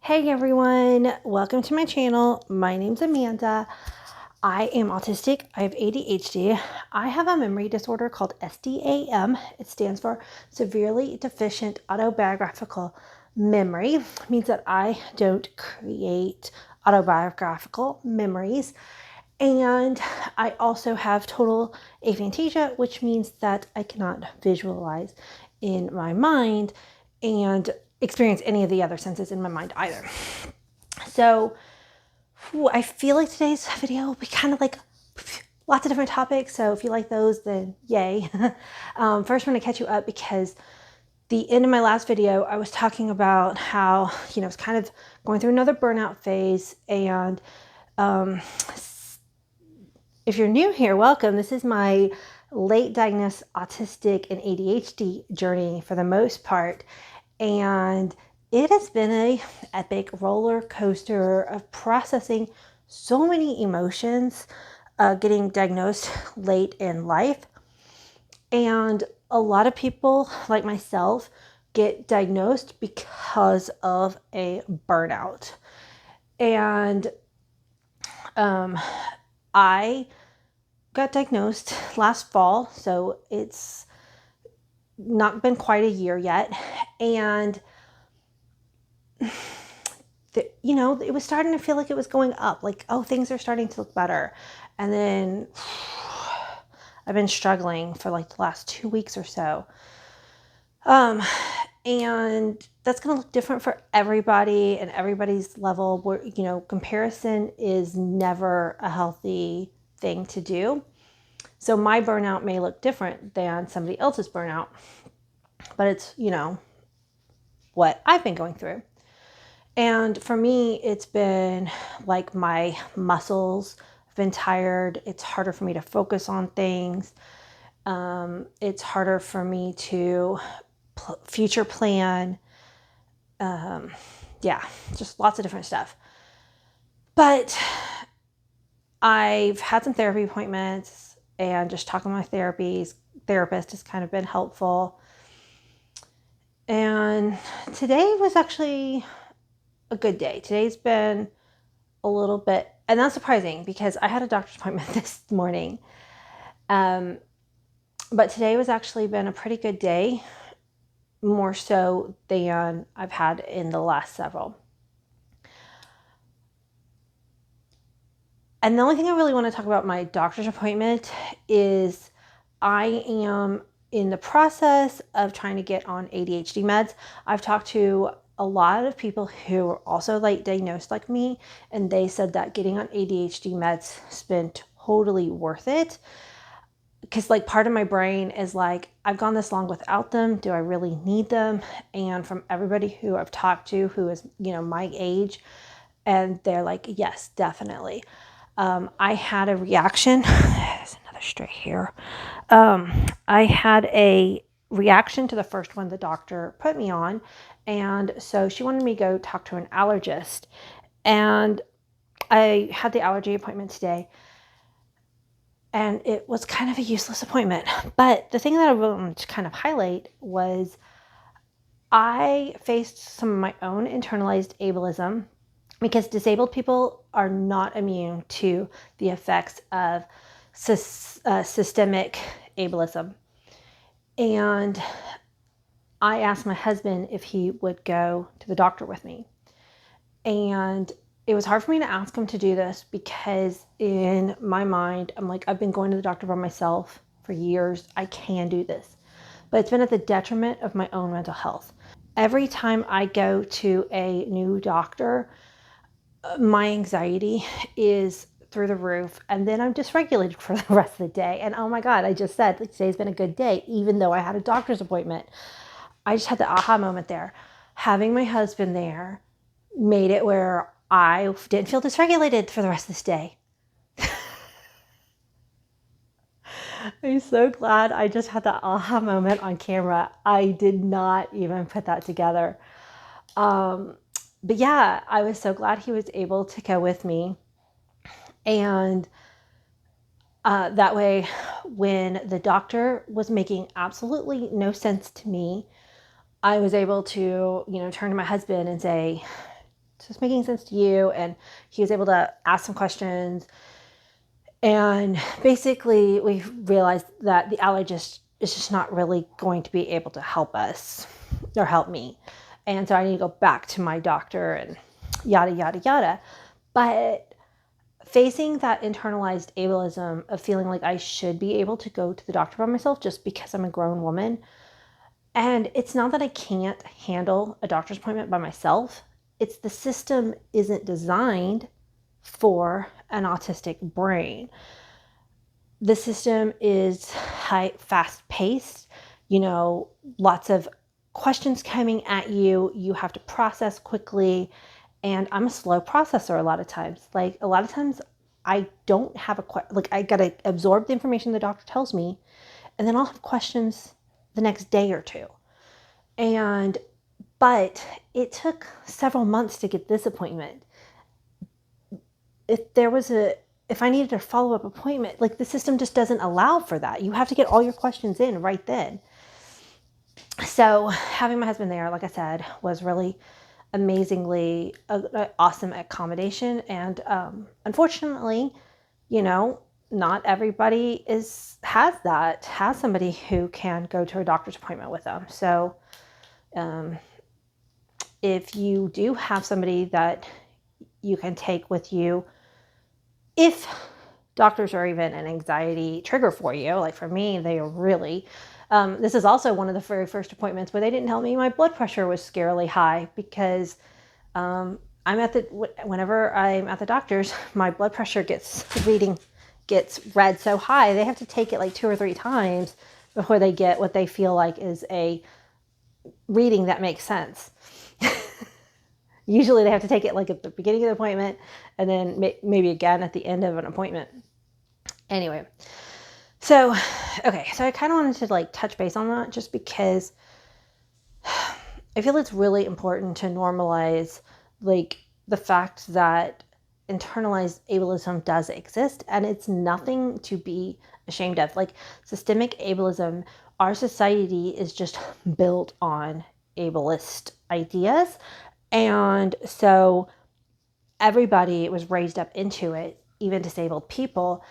Hey everyone, welcome to my channel. My name's Amanda. I am autistic. I have ADHD. I have a memory disorder called SDAM. It stands for Severely Deficient Autobiographical Memory. It means that I don't create autobiographical memories. And I also have total aphantasia, which means that I cannot visualize in my mind and experience any of the other senses in my mind either. So I feel like today's video will be kind of like lots of different topics. So if you like those, then yay. First, I'm going to catch you up because the end of my last video, I was talking about how, I was kind of going through another burnout phase. And if you're new here, welcome. This is my late diagnosed autistic and ADHD journey for the most part. And it has been an epic roller coaster of processing so many emotions, getting diagnosed late in life. And a lot of people like myself get diagnosed because of a burnout. And I got diagnosed last fall, so it's not been quite a year yet. And it was starting to feel like it was going up, like, oh, things are starting to look better. And then I've been struggling for like the last 2 weeks or so. And that's going to look different for everybody and everybody's level where, comparison is never a healthy thing to do. So my burnout may look different than somebody else's burnout, but it's, what I've been going through. And for me, it's been like my muscles have been tired. It's harder for me to focus on things. It's harder for me to future plan. Just lots of different stuff. But I've had some therapy appointments and just talking to my therapist has kind of been helpful. And today was actually a good day. Today's been a little bit, and that's surprising because I had a doctor's appointment this morning. But today was actually been a pretty good day, more so than I've had in the last several. And the only thing I really want to talk about my doctor's appointment is I am in the process of trying to get on ADHD meds. I've talked to a lot of people who are also late diagnosed like me, and they said that getting on ADHD meds has been totally worth it. Because like part of my brain is like, I've gone this long without them. Do I really need them? And from everybody who I've talked to who is, my age, and they're like, yes, definitely. I had a reaction. There's another stray here. I had a reaction to the first one the doctor put me on. And so she wanted me to go talk to an allergist. And I had the allergy appointment today. And it was kind of a useless appointment. But the thing that I wanted to kind of highlight was I faced some of my own internalized ableism, because disabled people are not immune to the effects of systemic ableism. And I asked my husband if he would go to the doctor with me. And it was hard for me to ask him to do this because in my mind, I'm like, I've been going to the doctor by myself for years. I can do this. But it's been at the detriment of my own mental health. Every time I go to a new doctor, my anxiety is through the roof, and then I'm dysregulated for the rest of the day. And oh my God, I just said like, today's been a good day, even though I had a doctor's appointment. I just had the aha moment there. Having my husband there made it where I didn't feel dysregulated for the rest of this day. I'm so glad I just had that aha moment on camera. I did not even put that together. But yeah, I was so glad he was able to go with me. And that way, when the doctor was making absolutely no sense to me, I was able to, turn to my husband and say, this making sense to you? And he was able to ask some questions. And basically we realized that the allergist is just not really going to be able to help us or help me. And so I need to go back to my doctor and yada, yada, yada. But facing that internalized ableism of feeling like I should be able to go to the doctor by myself just because I'm a grown woman. And it's not that I can't handle a doctor's appointment by myself. It's the system isn't designed for an autistic brain. The system is fast paced, lots of questions coming at you. You have to process quickly. And I'm a slow processor a lot of times. Like a lot of times I don't have I got to absorb the information the doctor tells me, and then I'll have questions the next day or two. But it took several months to get this appointment. If I needed a follow-up appointment, like the system just doesn't allow for that. You have to get all your questions in right then. So having my husband there, like I said, was really amazingly awesome accommodation. And unfortunately, not everybody has somebody who can go to a doctor's appointment with them. So if you do have somebody that you can take with you, if doctors are even an anxiety trigger for you, like for me, they are really, this is also one of the very first appointments where they didn't tell me my blood pressure was scarily high, because whenever I'm at the doctor's, my blood pressure gets read so high, they have to take it like 2 or 3 times before they get what they feel like is a reading that makes sense. Usually they have to take it like at the beginning of the appointment and then maybe again at the end of an appointment. Anyway, so I kind of wanted to touch base on that just because I feel it's really important to normalize the fact that internalized ableism does exist, and it's nothing to be ashamed of. Like systemic ableism, our society is just built on ableist ideas. And so everybody was raised up into it, even disabled people.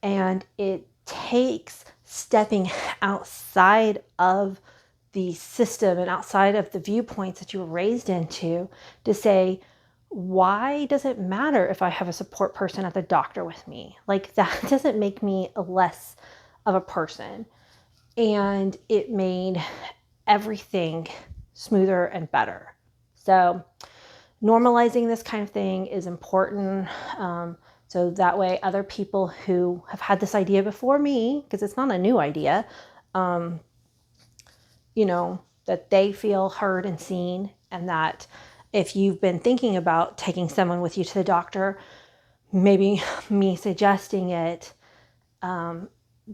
And it takes stepping outside of the system and outside of the viewpoints that you were raised into to say, why does it matter if I have a support person at the doctor with me? Like that doesn't make me less of a person. And it made everything smoother and better. So normalizing this kind of thing is important. So that way other people who have had this idea before me, because it's not a new idea, that they feel heard and seen, and that if you've been thinking about taking someone with you to the doctor, maybe me suggesting it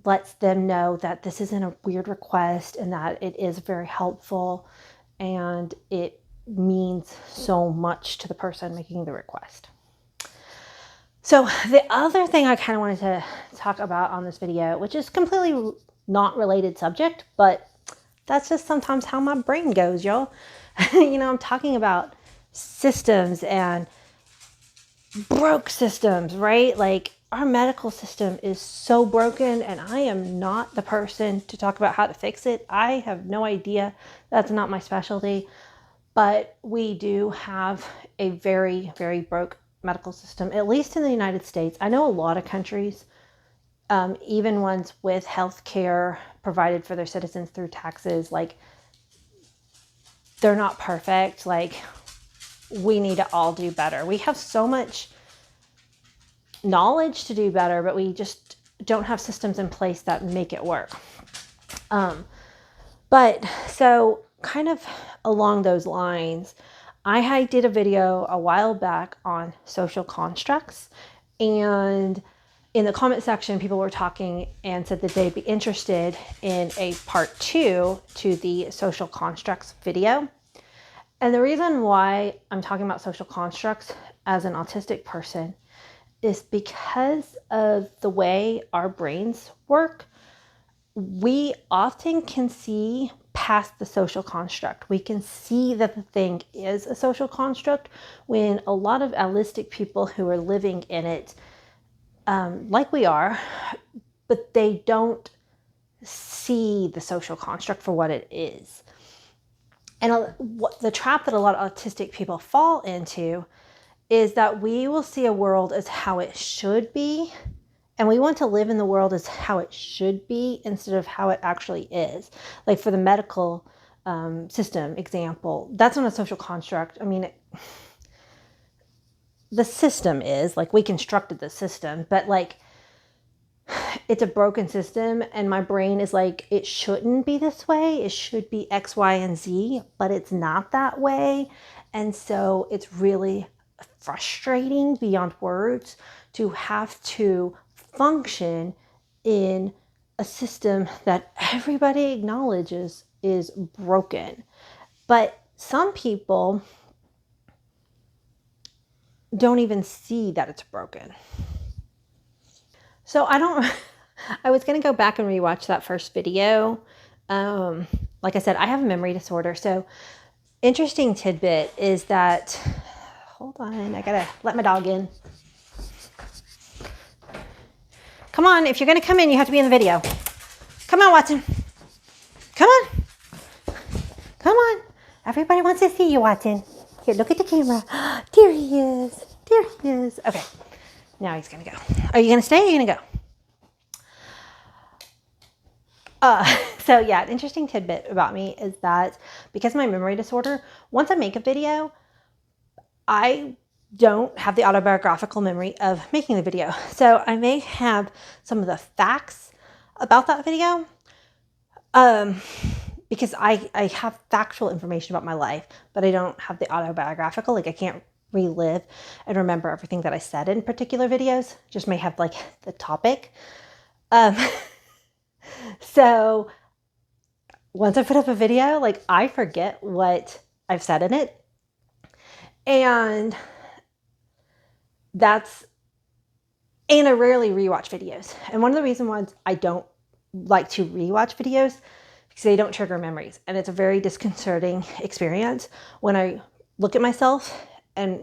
lets them know that this isn't a weird request and that it is very helpful and it means so much to the person making the request. So the other thing I kind of wanted to talk about on this video, which is completely not related subject, but that's just sometimes how my brain goes, y'all. I'm talking about systems and broke systems, right? Like our medical system is so broken, and I am not the person to talk about how to fix it. I have no idea. That's not my specialty. But we do have a very, very broke medical system, at least in the United States. I know a lot of countries, even ones with health care provided for their citizens through taxes, they're not perfect. We need to all do better. We have so much knowledge to do better, but we just don't have systems in place that make it work. But so kind of along those lines, I did a video a while back on social constructs, and in the comment section, people were talking and said that they'd be interested in a part 2 to the social constructs video. And the reason why I'm talking about social constructs as an autistic person is because of the way our brains work. We often can see past the social construct. We can see that the thing is a social construct when a lot of allistic people who are living in it, like we are, but they don't see the social construct for what it is. And the trap that a lot of autistic people fall into is that we will see a world as how it should be, and we want to live in the world as how it should be instead of how it actually is. Like for the medical system example, that's not a social construct. I mean, the system is, like, we constructed the system, but like it's a broken system, and my brain is like, it shouldn't be this way. It should be X, Y, and Z, but it's not that way. And so it's really frustrating beyond words to have to function in a system that everybody acknowledges is broken. But some people don't even see that it's broken. So I was going to go back and rewatch that first video. Like I said, I have a memory disorder. So interesting tidbit is that, hold on, I got to let my dog in. Come on, if you're going to come in, you have to be in the video. Come on, Watson. Come on. Come on. Everybody wants to see you, Watson. Here, look at the camera. There he is. There he is. Okay. Now he's going to go. Are you going to stay or are you going to go? So yeah, an interesting tidbit about me is that because of my memory disorder, once I make a video, I don't have the autobiographical memory of making the video. So I may have some of the facts about that video because I have factual information about my life, but I don't have the autobiographical. Like I can't relive and remember everything that I said in particular videos. Just may have like the topic. So once I put up a video, like I forget what I've said in it. And I rarely rewatch videos. And one of the reasons why I don't like to rewatch videos because they don't trigger memories. And it's a very disconcerting experience when I look at myself and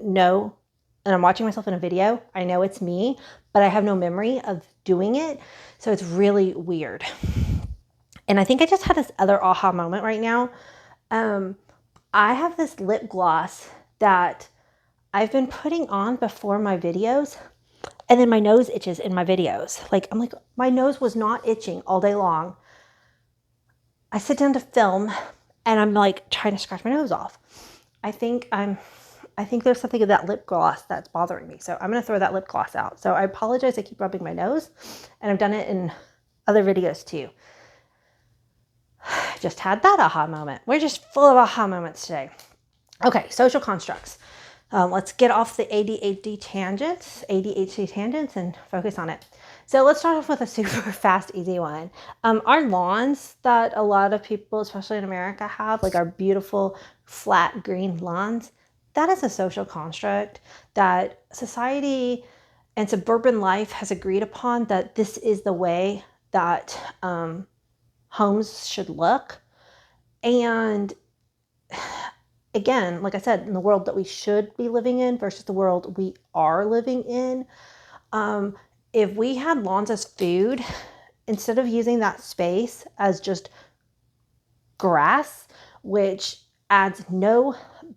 I'm watching myself in a video, I know it's me, but I have no memory of doing it. So it's really weird. And I think I just had this other aha moment right now. I have this lip gloss that I've been putting on before my videos, and then my nose itches in my videos. I'm like, my nose was not itching all day long. I sit down to film and I'm like trying to scratch my nose off. I think there's something in that lip gloss that's bothering me. So I'm going to throw that lip gloss out. So I apologize. I keep rubbing my nose, and I've done it in other videos too. Just had that aha moment. We're just full of aha moments today. Okay, social constructs. Let's get off the ADHD tangents and focus on it. So let's start off with a super fast, easy one. Our lawns that a lot of people, especially in America, have, like our beautiful flat green lawns, that is a social construct that society and suburban life has agreed upon, that this is the way that homes should look. And again, like I said, in the world that we should be living in versus the world we are living in, if we had lawns as food, instead of using that space as just grass, which adds no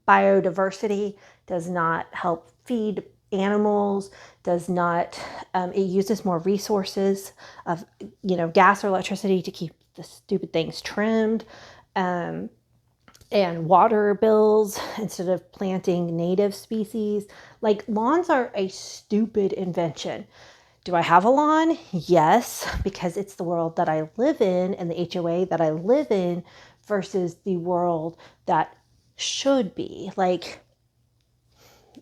biodiversity, does not help feed animals, does not, it uses more resources of, gas or electricity to keep the stupid things trimmed, and water bills instead of planting native species. Like, lawns are a stupid invention. Do I have a lawn? Yes, because it's the world that I live in and the HOA that I live in versus the world that should be. Like,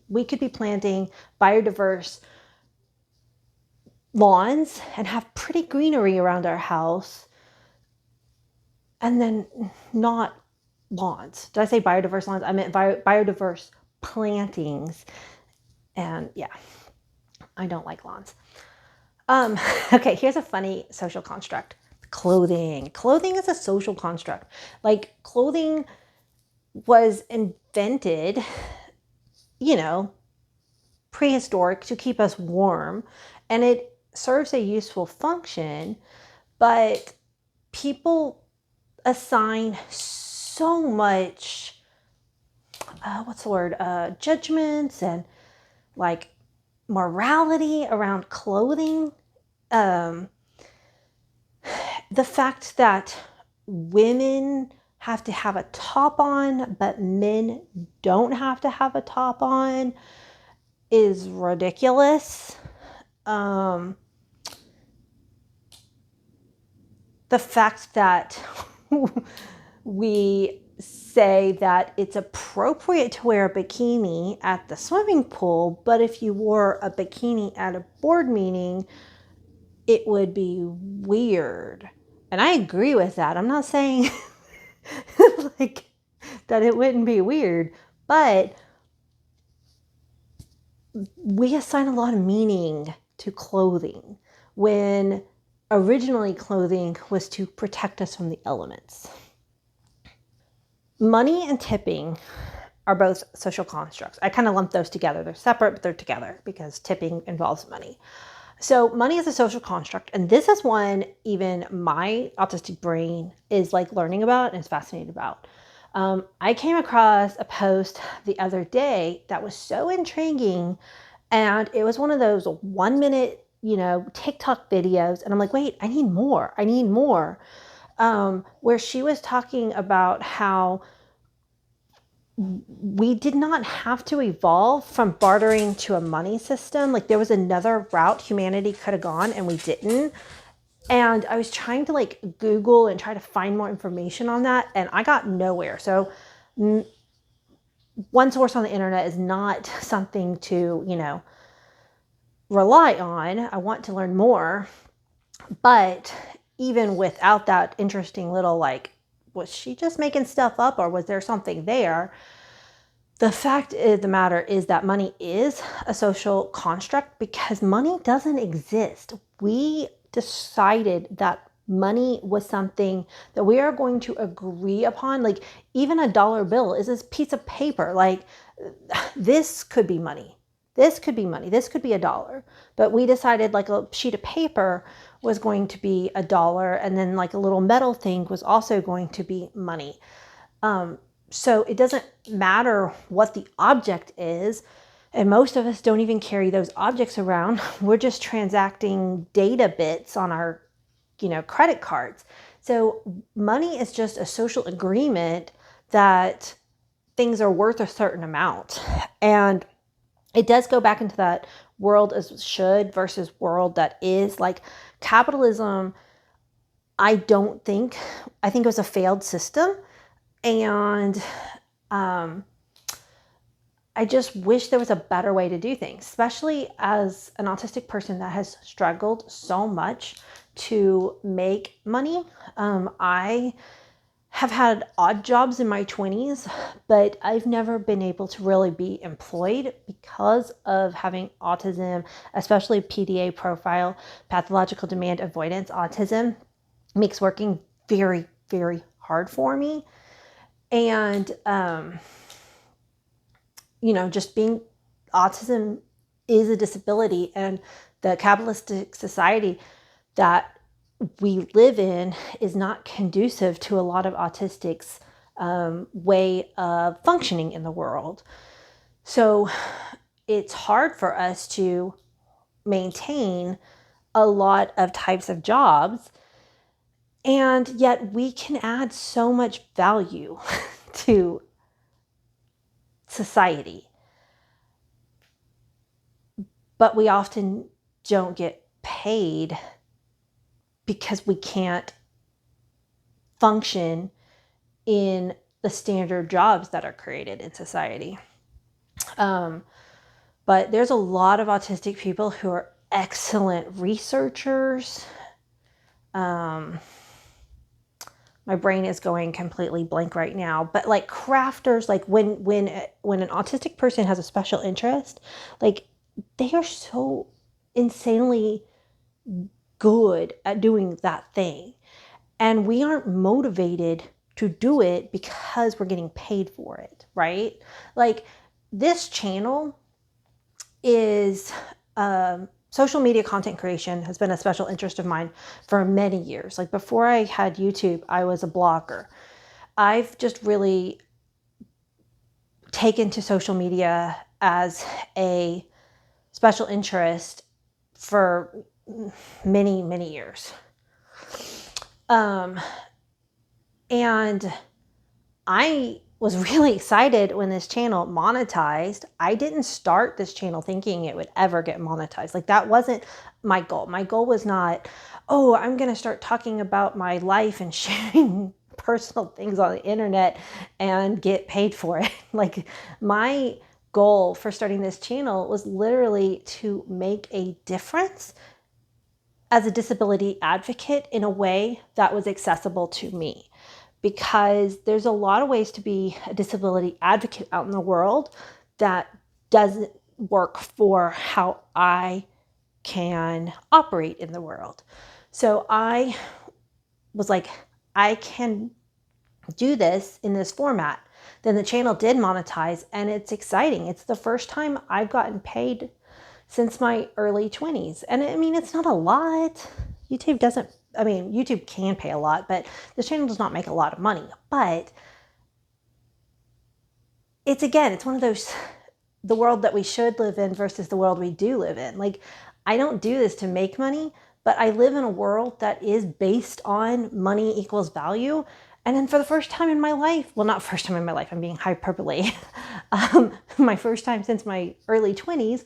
we could be planting biodiverse lawns and have pretty greenery around our house, and then not lawns. Did I say biodiverse lawns? I meant biodiverse plantings. And yeah, I don't like lawns. Okay, here's a funny social construct. Clothing. Clothing is a social construct. Like, clothing was invented, prehistoric, to keep us warm, and it serves a useful function, but people assign so much, judgments and like morality around clothing. The fact that women have to have a top on, but men don't have to have a top on, is ridiculous. The fact that we say that it's appropriate to wear a bikini at the swimming pool, but if you wore a bikini at a board meeting, it would be weird. And I agree with that. I'm not saying like that it wouldn't be weird, but we assign a lot of meaning to clothing when originally clothing was to protect us from the elements. Money and tipping are both social constructs. I kind of lump those together. They're separate, but they're together because tipping involves money. So money is a social construct, and this is one even my autistic brain is like learning about and is fascinated about. I came across a post the other day that was so intriguing, and it was one of those 1 minute, TikTok videos, and I'm like, wait, I need more. Where she was talking about how we did not have to evolve from bartering to a money system. Like, there was another route humanity could have gone and we didn't. And I was trying to like Google and try to find more information on that, and I got nowhere. So one source on the internet is not something to, rely on. I want to learn more. But even without that interesting little like, was she just making stuff up or was there something there? The fact of the matter is that money is a social construct because money doesn't exist. We decided that money was something that we are going to agree upon. Like, even a dollar bill is this piece of paper. Like, this could be money. This could be money. This could be $1. But we decided like a sheet of paper was going to be $1, and then like a little metal thing was also going to be money. So it doesn't matter what the object is, and most of us don't even carry those objects around. We're just transacting data bits on our, credit cards. So money is just a social agreement that things are worth a certain amount. And it does go back into that world as should versus world that is. Like, capitalism, I think it was a failed system. And I just wish there was a better way to do things, especially as an autistic person that has struggled so much to make money. I have had odd jobs in my 20s, but I've never been able to really be employed because of having autism, especially PDA profile, pathological demand avoidance autism, makes working very, very hard for me. And, just being autism is a disability, and the capitalistic society that we live in is not conducive to a lot of autistics' way of functioning in the world. So it's hard for us to maintain a lot of types of jobs, and yet we can add so much value to society. But we often don't get paid because we can't function in the standard jobs that are created in society. But there's a lot of autistic people who are excellent researchers. My brain is going completely blank right now, but like crafters, like when an autistic person has a special interest, like they are so insanely good at doing that thing. And we aren't motivated to do it because we're getting paid for it, right? Like this channel is social media content creation has been a special interest of mine for many years. Like before I had YouTube, I was a blogger. I've just really taken to social media as a special interest for many, many years. And I was really excited when this channel monetized. I didn't start this channel thinking it would ever get monetized. Like that wasn't my goal. My goal was not, oh, I'm going to start talking about my life and sharing personal things on the internet and get paid for it. Like my goal for starting this channel was literally to make a difference as a disability advocate in a way that was accessible to me. Because there's a lot of ways to be a disability advocate out in the world that doesn't work for how I can operate in the world. So I was like, I can do this in this format. Then the channel did monetize, and it's exciting. It's the first time I've gotten paid since my early 20s. And I mean, it's not a lot. YouTube can pay a lot, but this channel does not make a lot of money. But it's one of those, the world that we should live in versus the world we do live in. Like, I don't do this to make money, but I live in a world that is based on money equals value. And then for the first time in my life, well, not first time in my life, I'm being hyperbole. My first time since my early 20s,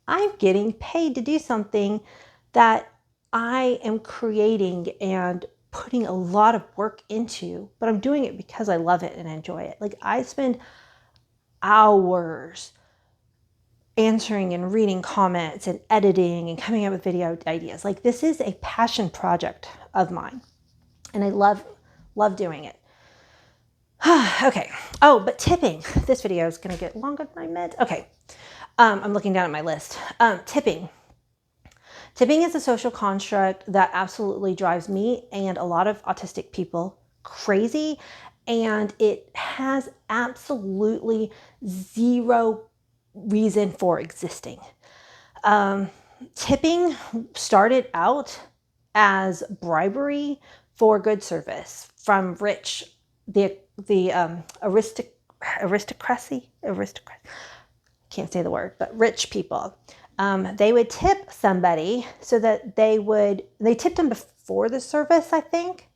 I'm getting paid to do something that I am creating and putting a lot of work into, but I'm doing it because I love it and enjoy it. Like I spend hours answering and reading comments and editing and coming up with video ideas. Like this is a passion project of mine, and I love doing it. Okay. Oh, but tipping. This video is going to get longer than I meant. Okay. I'm looking down at my list. Tipping. Tipping is a social construct that absolutely drives me and a lot of autistic people crazy, and it has absolutely zero reason for existing. Tipping started out as bribery for good service from the aristocracy. Can't say the word, but rich people. They would tip somebody so that they tipped them before the service, I think,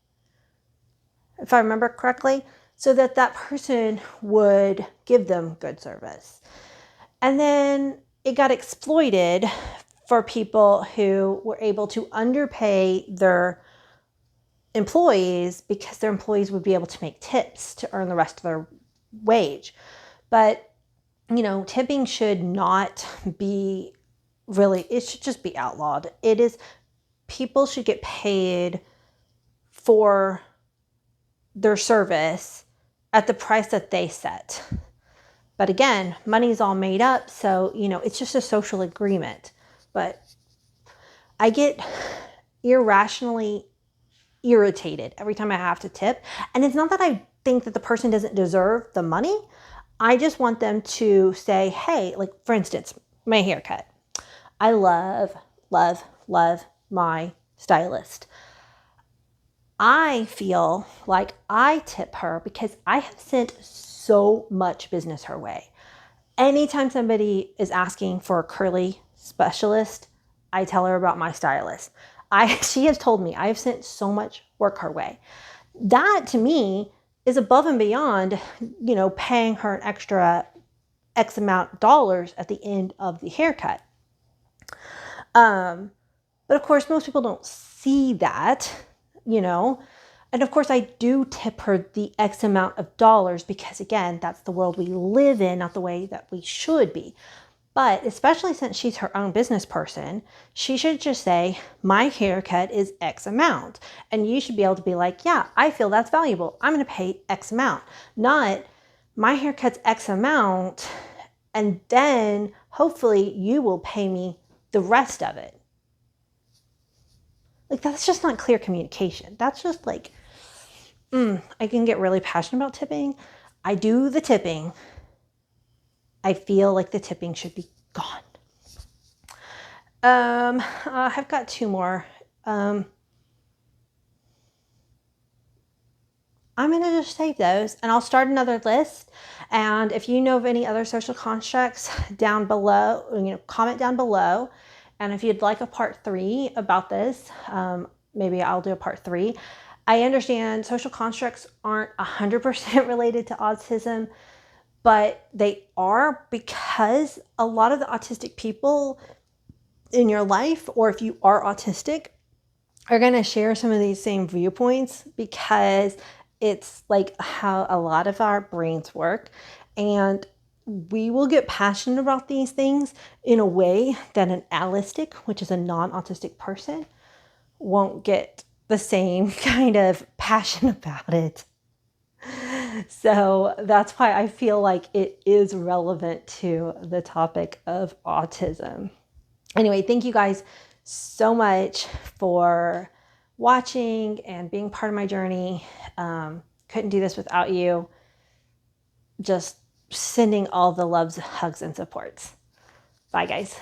if I remember correctly, so that that person would give them good service. And then it got exploited for people who were able to underpay their employees because their employees would be able to make tips to earn the rest of their wage. But tipping should not be it should just be outlawed. People should get paid for their service at the price that they set. But again, money's all made up, so, it's just a social agreement. But I get irrationally irritated every time I have to tip. And it's not that I think that the person doesn't deserve the money. I just want them to say, hey, like for instance, my haircut. I love my stylist. I feel like I tip her because I have sent so much business her way. Anytime somebody is asking for a curly specialist, I tell her about my stylist. She has told me I have sent so much work her way. That to me is above and beyond, paying her an extra X amount of dollars at the end of the haircut. But of course, most people don't see that, and of course I do tip her the X amount of dollars because again, that's the world we live in, not the way that we should be. But especially since she's her own business person, she should just say, my haircut is X amount. And you should be able to be like, yeah, I feel that's valuable. I'm going to pay X amount. Not, my haircut's X amount, and then hopefully you will pay me the rest of it. Like, that's just not clear communication. That's just like, I can get really passionate about tipping. I do the tipping. I feel like the tipping should be gone. I've got two more. I'm going to just save those and I'll start another list. And if you know of any other social constructs down below, comment down below. And if you'd like a part 3 about this, maybe I'll do a part 3. I understand social constructs aren't 100% related to autism, but they are, because a lot of the autistic people in your life, or if you are autistic, are going to share some of these same viewpoints, because it's like how a lot of our brains work. And we will get passionate about these things in a way that an allistic, which is a non-autistic person, won't get the same kind of passion about it. So that's why I feel like it is relevant to the topic of autism. Anyway, thank you guys so much for watching and being part of my journey. Couldn't do this without you. Just sending all the loves, hugs, and supports. Bye, guys.